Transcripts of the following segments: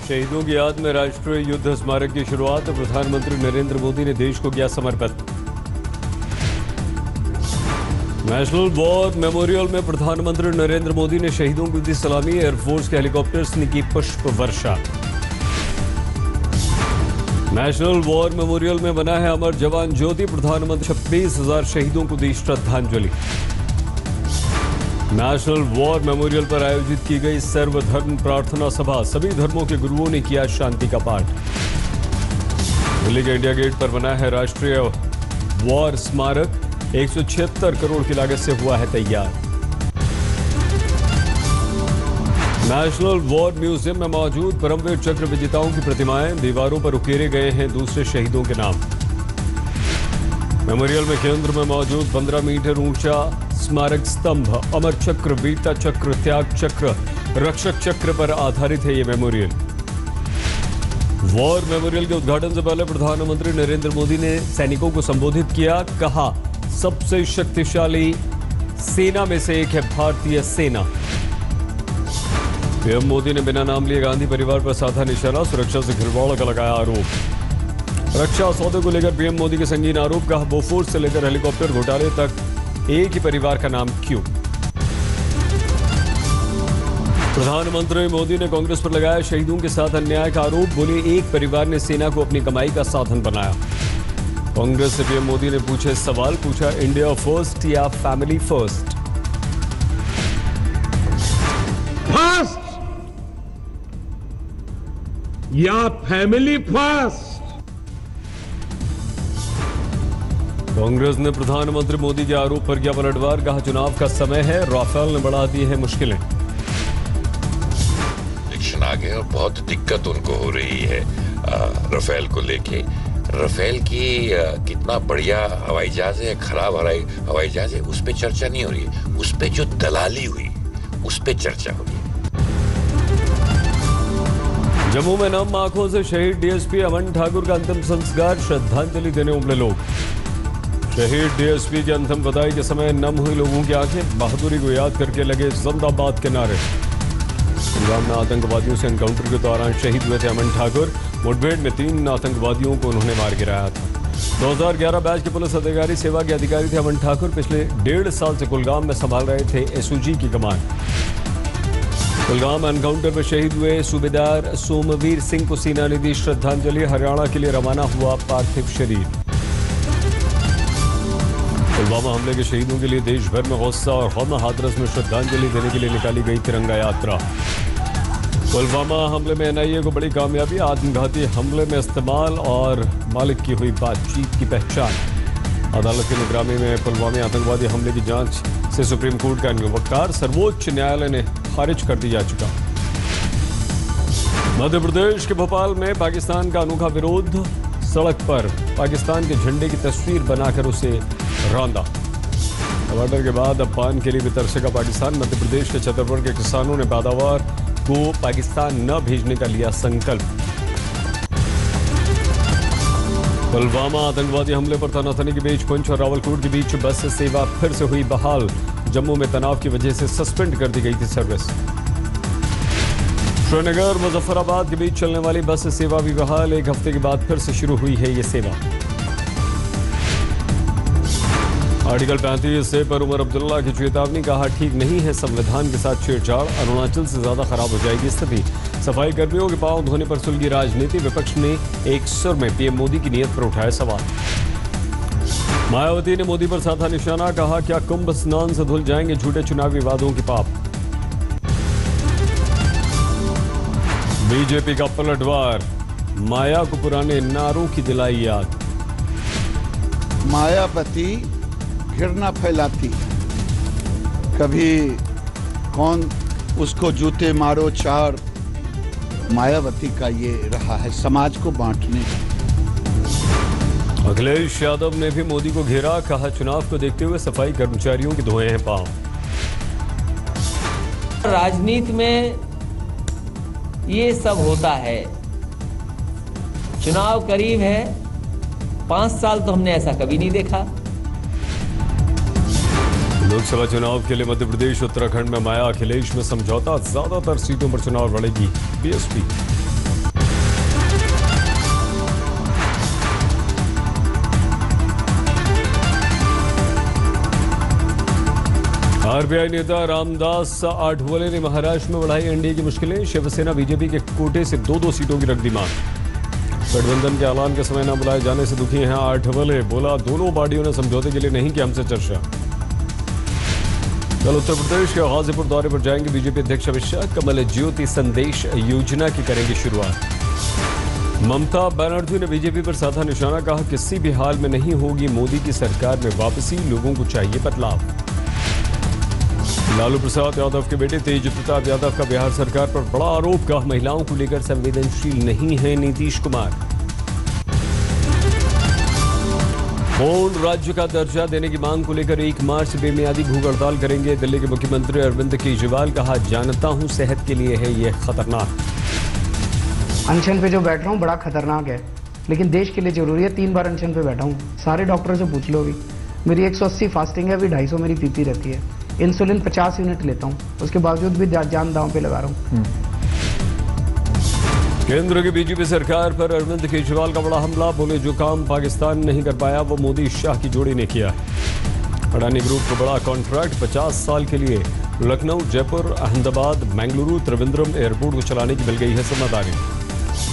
शहीदों की याद में राष्ट्रीय युद्ध स्मारक की शुरुआत। प्रधानमंत्री नरेंद्र मोदी ने देश को किया समर्पित। नेशनल वॉर मेमोरियल में प्रधानमंत्री नरेंद्र मोदी ने शहीदों को दी सलामी। एयरफोर्स के हेलीकॉप्टर्स ने की पुष्प वर्षा। नेशनल वॉर मेमोरियल में बना है अमर जवान ज्योति। प्रधानमंत्री 26,000 शहीदों को दी श्रद्धांजलि। नेशनल वॉर मेमोरियल पर आयोजित की गई सर्वधर्म प्रार्थना सभा। सभी धर्मों के गुरुओं ने किया शांति का पाठ। दिल्ली के इंडिया गेट पर बना है राष्ट्रीय वॉर स्मारक। 176 करोड़ की लागत से हुआ है तैयार। नेशनल वॉर म्यूजियम में मौजूद परमवीर चक्र विजेताओं की प्रतिमाएं। दीवारों पर उकेरे गए हैं दूसरे शहीदों के नाम। मेमोरियल में केंद्र में मौजूद 15 मीटर ऊंचा स्मारक स्तंभ अमर चक्र, वीरता चक्र, त्याग चक्र, रक्षक चक्र पर आधारित है ये मेमोरियल। वॉर मेमोरियल के उद्घाटन से पहले प्रधानमंत्री नरेंद्र मोदी ने सैनिकों को संबोधित किया। कहा, सबसे शक्तिशाली सेना में से एक है भारतीय सेना। पीएम मोदी ने बिना नाम लिए गांधी परिवार पर साधा निशाना। सुरक्षा से खिलवाड़ का लगाया आरोप। रक्षा सौदे को लेकर पीएम मोदी के संगीन आरोप। कहा, बोफोर्स से लेकर हेलीकॉप्टर घोटाले तक एक ही परिवार का नाम क्यों? प्रधानमंत्री मोदी ने कांग्रेस पर लगाया शहीदों के साथ अन्याय का आरोप। बोले, एक परिवार ने सेना को अपनी कमाई का साधन बनाया। कांग्रेस से पीएम मोदी ने पूछे सवाल। पूछा, इंडिया फर्स्ट या फैमिली फर्स्ट? फर्स्ट या फैमिली फर्स्ट? कांग्रेस ने प्रधानमंत्री मोदी के आरोप पर किया पलटवार। कहा, चुनाव का समय है, राफेल ने बढ़ा दी है मुश्किलें। इलेक्शन आ गए और बहुत दिक्कत उनको हो रही है राफेल को लेके। राफेल की कितना बढ़िया हवाई जहाज है, खराब हवाई जहाज है, उस पर चर्चा नहीं हो रही है। उस पर जो दलाली हुई उस पर चर्चा हो रही है। जम्मू में नम आंखों से शहीद डीएसपी अमन ठाकुर का अंतिम संस्कार। श्रद्धांजलि देने उमड़े लोग। शहीद डीएसपी के अंतिम विदाई के समय नम हुई लोगों की आंखें। बहादुरी को याद करके लगे जिंदाबाद के नारे। पंजाब में आतंकवादियों से एनकाउंटर के दौरान शहीद हुए थे अमन ठाकुर। मुठभेड़ में 3 आतंकवादियों को उन्होंने मार गिराया था। 2011 बैच के पुलिस अधिकारी सेवा के अधिकारी थे अमन ठाकुर। पिछले 1.5 साल से कुलगाम में संभाल रहे थे एसओजी की कमान। कुलगाम एनकाउंटर में शहीद हुए सूबेदार सोमवीर सिंह को सेना ने दी श्रद्धांजलि। हरियाणा के लिए रवाना हुआ पार्थिव शरीर। पुलवामा हमले के शहीदों के लिए देश भर में गौसा और गम। हाथरस में श्रद्धांजलि देने के लिए निकाली गई तिरंगा यात्रा। पुलवामा हमले में एनआईए को बड़ी कामयाबी। आत्मघाती हमले में इस्तेमाल और मालिक की हुई बातचीत की पहचान। अदालत की निगरानी में पुलवामा आतंकवादी हमले की जांच से सुप्रीम कोर्ट का इंकार सर्वोच्च न्यायालय ने खारिज कर दी याचिका। मध्य प्रदेश के भोपाल में पाकिस्तान का अनोखा विरोध। सड़क पर पाकिस्तान के झंडे की तस्वीर बनाकर उसे रौंदा। टमाटर के बाद अब पान के लिए भी तरसेगा पाकिस्तान। मध्य प्रदेश के छतरपुर के किसानों ने पैदावार को पाकिस्तान न भेजने का लिया संकल्प। पुलवामा आतंकवादी हमले पर तनातनी के बीच पुंछ और रावलकोट के बीच बस सेवा फिर से हुई बहाल। जम्मू में तनाव की वजह से सस्पेंड कर दी गई थी सर्विस। श्रीनगर मुजफ्फराबाद के बीच चलने वाली बस सेवा भी बहाल। 1 हफ्ते के बाद फिर से शुरू हुई है ये सेवा। आर्टिकल 35 से पर उमर अब्दुल्ला की चेतावनी। कहा, ठीक नहीं है संविधान के साथ छेड़छाड़। अरुणाचल से ज्यादा खराब हो जाएगी स्थिति। सफाई कर्मियों के पांव धोने पर सुलगी राजनीति। विपक्ष ने एक सुर में पीएम मोदी की नीयत पर उठाए सवाल। मायावती ने मोदी पर साधा निशाना। कहा, क्या कुंभ स्नान से धुल जाएंगे झूठे चुनावी वादों के पाप? बीजेपी का पलटवार। माया को पुराने नारों की दिलाई याद। मायावती घृणा फैलाती, कभी कौन उसको जूते मारो 4। मायावती का ये रहा है समाज को बांटने का। अखिलेश यादव ने भी मोदी को घेरा। कहा, चुनाव को देखते हुए सफाई कर्मचारियों के धोए हैं पांव। राजनीति में ये सब होता है। चुनाव करीब है, 5 साल तो हमने ऐसा कभी नहीं देखा। लोकसभा चुनाव के लिए मध्य प्रदेश उत्तराखंड में माया अखिलेश में समझौता। ज्यादातर सीटों पर चुनाव लड़ेगी बीएसपी। आरबीआई नेता रामदास आठवले ने महाराष्ट्र में बढ़ाई एनडीए की मुश्किलें। शिवसेना बीजेपी के कोटे से 2-2 सीटों की रख दी मांग। गठबंधन के ऐलान के समय न बुलाए जाने से दुखी हैं आठवले। बोला, दोनों पार्टियों ने समझौते के लिए नहीं किया हमसे चर्चा। कल उत्तर प्रदेश के गाजीपुर दौरे पर जाएंगे बीजेपी अध्यक्ष अमित शाह। कमल ज्योति संदेश योजना की करेंगे शुरुआत। ममता बनर्जी ने बीजेपी पर साधा निशाना। कहा, किसी भी हाल में नहीं होगी मोदी की सरकार में वापसी, लोगों को चाहिए बदलाव। लालू प्रसाद यादव के बेटे तेज प्रताप यादव का बिहार सरकार पर बड़ा आरोप। कहा, महिलाओं को लेकर संवेदनशील नहीं है नीतीश कुमार। पूर्ण राज्य का दर्जा देने की मांग को लेकर 1 मार्च से बेमियादी भूख हड़ताल करेंगे दिल्ली के मुख्यमंत्री अरविंद केजरीवाल। कहा, जानता हूं सेहत के लिए है यह खतरनाक। अनशन पे जो बैठ रहा हूँ बड़ा खतरनाक है, लेकिन देश के लिए जरूरी है। 3 बार अनशन पे बैठा हूँ, सारे डॉक्टरों से पूछ लो। अभी मेरी 180 फास्टिंग है, अभी 250 मेरी पीपी रहती है। इंसुलिन 50 यूनिट लेता हूँ, उसके बावजूद भी जान दांव पे लगा रहा हूँ। केंद्र की बीजेपी सरकार पर अरविंद केजरीवाल का बड़ा हमला। बोले, जो काम पाकिस्तान नहीं कर पाया वो मोदी शाह की जोड़ी ने किया। अडानी ग्रुप को बड़ा कॉन्ट्रैक्ट 50 साल के लिए। लखनऊ, जयपुर, अहमदाबाद, बेंगलुरु, त्रिवेंद्रम एयरपोर्ट को चलाने की मिल गई है जिम्मेदारी।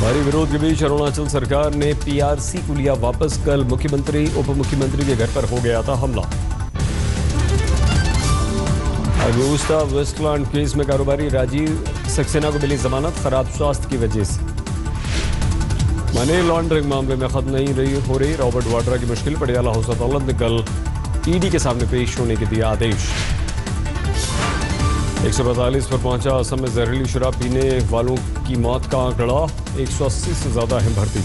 भारी विरोध के बीच अरुणाचल सरकार ने पीआरसी को लिया वापस। कल मुख्यमंत्री उप मुख्यमंत्री के घर पर हो गया था हमला। अगुस्ता वेस्टलैंड केस में कारोबारी राजीव सक्सेना को मिली जमानत, खराब स्वास्थ्य की वजह से। मनी लॉन्ड्रिंग मामले में खत्म नहीं हो रही रॉबर्ट वाड्रा की मुश्किल। पटियाला हाउस अदालत ने कल ईडी के सामने पेश होने के दिया आदेश। 145 पर पहुंचा असम में जहरीली शराब पीने वालों की मौत का आंकड़ा। 180 से ज्यादा है भर्ती।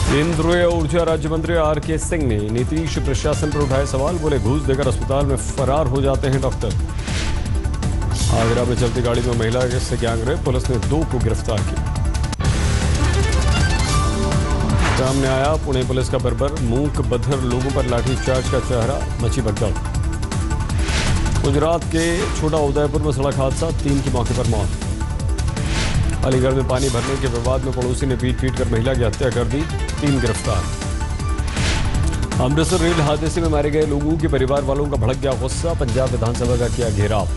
केंद्रीय ऊर्जा राज्य मंत्री आर.के. सिंह ने नीतीश प्रशासन पर उठाए सवाल। बोले, घूस देकर अस्पताल में फरार हो जाते हैं डॉक्टर। आगरा में चलती गाड़ी में महिला से गैंगरेप, पुलिस ने 2 को गिरफ्तार किया। सामने आया पुणे पुलिस का बर्बर। मूक बधिर लोगों पर लाठीचार्ज का चेहरा, मची भगदड़। गुजरात के छोटा उदयपुर में सड़क हादसा, 3 की मौके पर मौत। अलीगढ़ में पानी भरने के विवाद में पड़ोसी ने पीट कर महिला की हत्या कर दी, 3 गिरफ्तार। अमृतसर रेल हादसे में मारे गए लोगों के परिवार वालों का भड़क गया गुस्सा। पंजाब विधानसभा का किया घेराव।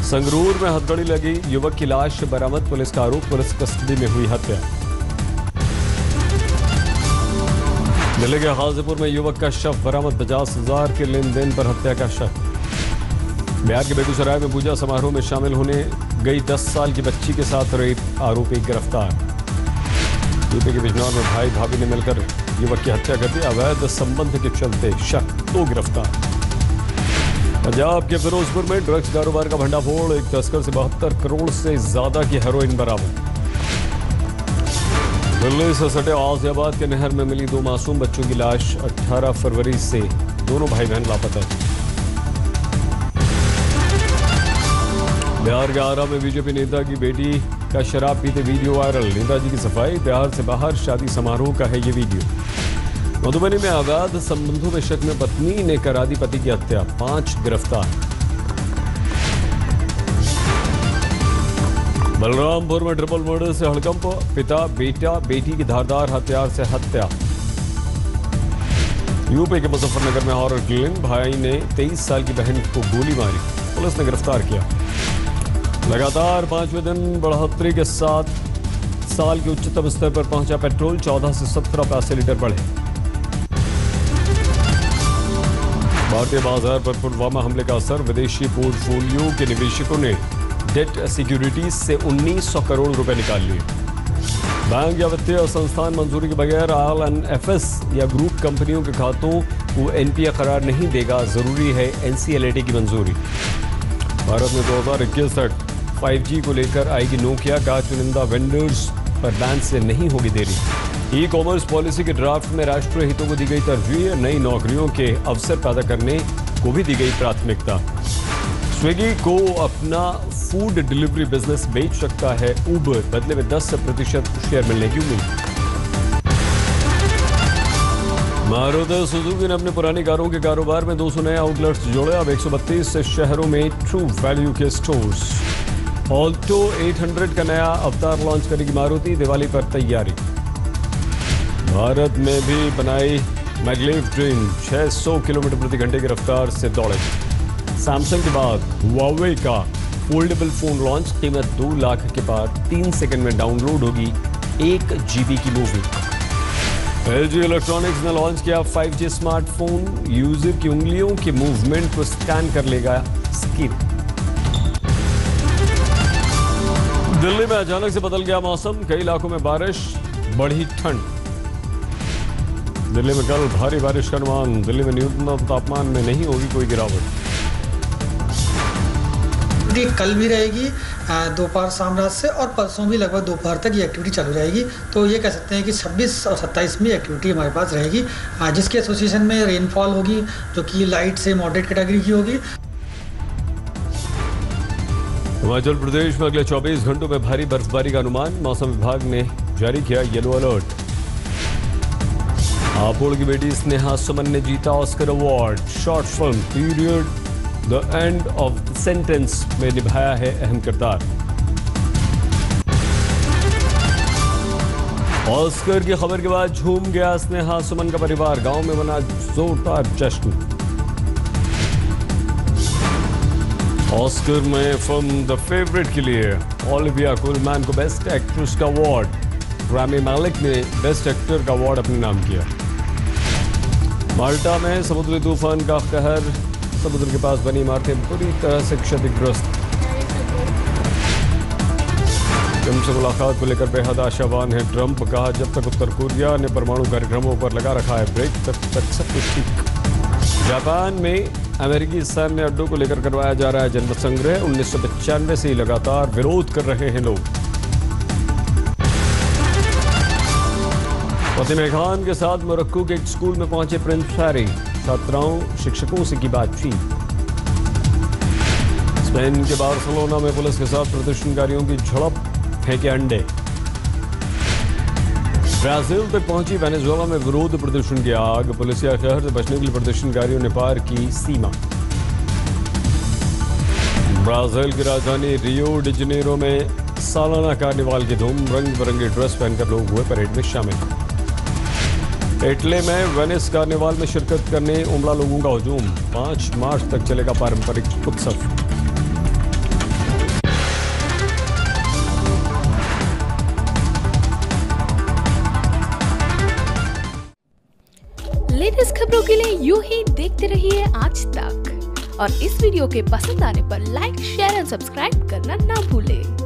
संगरूर में हथकड़ी लगी युवक की लाश बरामद, पुलिस का आरोप, पुलिस कस्टडी में हुई हत्या। दिल्ली के गाजीपुर में युवक का शव बरामद, 50,000 के लेन देन पर हत्या का शक। बिहार के बेगूसराय में पूजा समारोह में शामिल होने गई 10 साल की बच्ची के साथ रेप आरोपी गिरफ्तार। यूपी के बिजनौर में भाई भाभी ने मिलकर युवक की हत्या कर दी, अवैध संबंध के चलते शक, 2 गिरफ्तार। पंजाब के फिरोजपुर में ड्रग्स कारोबार का भंडाफोड़, एक तस्कर से 72 करोड़ से ज्यादा की हेरोइन बरामद। दिल्ली से सटे गाजियाबाद के नहर में मिली 2 मासूम बच्चों की लाश, 18 फरवरी से दोनों भाई बहन लापता। बिहार के आरा में बीजेपी नेता की बेटी का शराब पीते वीडियो वायरल, नेताजी की सफाई। बिहार से बाहर शादी समारोह का है ये वीडियो। मधुबनी में अवैध संबंधों में शक में पत्नी ने करा दी पति की हत्या, 5 गिरफ्तार। बलरामपुर में ट्रिपल मर्डर से हड़कंप, पिता बेटा बेटी की धारदार हथियार से हत्या। यूपी के मुजफ्फरनगर में हॉरर किलिंग, भाई ने 23 साल की बहन को गोली मारी, पुलिस ने गिरफ्तार किया। लगातार 5वें दिन बढ़ोतरी के साथ साल के उच्चतम स्तर पर पहुंचा पेट्रोल, 14 से 17 पैसे लीटर बढ़े। भारतीय बाजार पर पुलवामा हमले का असर, विदेशी पोर्टफोलियो के निवेशकों ने डेट सिक्योरिटीज से 1900 करोड़ रुपए निकाल लिए। बैंक या वित्तीय संस्थान मंजूरी के बगैर IL&FS या ग्रुप कंपनियों के खातों को NPA करार नहीं देगा, जरूरी है NCLAT की मंजूरी। भारत में 2021 तक 5G को लेकर आएगी नोकिया, का चुनिंदा वेंडर्स पर बैन से नहीं होगी देरी। ई-कॉमर्स पॉलिसी के ड्राफ्ट में राष्ट्रीय हितों को दी गई तरजीह, नई नौकरियों के अवसर पैदा करने को भी दी गई प्राथमिकता। स्विगी को अपना फूड डिलीवरी बिजनेस बेच सकता है उबर, बदले में 10% शेयर मिलने की उम्मीद। मारुति सुजुकी ने अपने पुरानी कारों के कारोबार में 200 नए आउटलेट्स जोड़े, अब 132 से शहरों में ट्रू वैल्यू के स्टोर्स। ऑल्टो 800 का नया अवतार लॉन्च करेगी मारुति, दिवाली पर तैयारी। भारत में भी बनाई मैग्लेव ट्रेन 600 किलोमीटर प्रति घंटे की रफ्तार से दौड़ेगी। सैमसंग के बाद हुआवे का फोल्डेबल फोन लॉन्च, कीमत 2 लाख के पार, 3 सेकंड में डाउनलोड होगी 1 GB की मूवी। LG इलेक्ट्रॉनिक्स ने लॉन्च किया 5G स्मार्टफोन, यूजर की उंगलियों के मूवमेंट को स्कैन कर लेगा स्किन। दिल्ली में अचानक से बदल गया मौसम, कई इलाकों में बारिश, बढ़ी ठंड। दिल्ली में कल भारी बारिश का अनुमान, दिल्ली में न्यूनतम तापमान में नहीं होगी कोई गिरावट। कल भी रहेगी दोपहर शाम रात से, और परसों भी लगभग दोपहर तक ये एक्टिविटी चालू रहेगी। तो ये कह सकते हैं कि 26 और 27 में एक्टिविटी हमारे पास रहेगी, जिसके एसोसिएशन में रेनफॉल होगी जो कि लाइट से मॉडरेट कैटेगरी की होगी। हिमाचल प्रदेश में अगले 24 घंटों में भारी बर्फबारी का अनुमान, मौसम विभाग ने जारी किया येलो अलर्ट। हापुड़ की बेटी स्नेहा सुमन ने जीता Oscar award, short film period the end of the sentence में निभाया है अहम किरदार। ऑस्कर की खबर के बाद झूम गया स्नेहा सुमन का परिवार, गांव में बना जोरदार जश्न। ऑस्कर में फिल्म द फेवरेट के लिए ओलिविया कोलमैन को बेस्ट एक्ट्रेस का अवार्ड, रामी मालिक ने बेस्ट एक्टर का अवार्ड अपने नाम किया। माल्टा में समुद्री तूफान का कहर, समुद्र के पास बनी इमारतें बुरी तरह से क्षतिग्रस्त। किम से मुलाकात को लेकर बेहद आशावान है ट्रंप, कहा जब तक उत्तर कोरिया ने परमाणु कार्यक्रमों पर लगा रखा है ब्रेक, तक सब कुछ ठीक। जापान में अमेरिकी सैन्य अड्डों को लेकर करवाया जा रहा है जनमत संग्रह, 1995 से ही लगातार विरोध कर रहे हैं लोग। फतेह खान के साथ मोरक्को के एक स्कूल में पहुंचे प्रिंस हैरी, छात्राओं शिक्षकों से की बातचीत। स्पेन के बार्सिलोना में पुलिस के साथ प्रदर्शनकारियों की झड़प, फेंके अंडे। ब्राजील तक पहुंची वेनेजुएला में विरोध प्रदर्शन की आग, पुलिस या कहर से बचने के लिए प्रदर्शनकारियों ने पार की सीमा। ब्राजील की राजधानी रियो डी जनेरो में सालाना कार्निवाल की धूम, रंग बिरंगे ड्रेस पहनकर लोग हुए परेड में शामिल। इटली में वेनिस कार्निवाल में शिरकत करने उमड़ा लोगों का हुजूम, 5 मार्च तक चलेगा पारंपरिक उत्सव। लेटेस्ट खबरों के लिए यूं ही देखते रहिए आज तक, और इस वीडियो के पसंद आने पर लाइक, शेयर और सब्सक्राइब करना ना भूलें।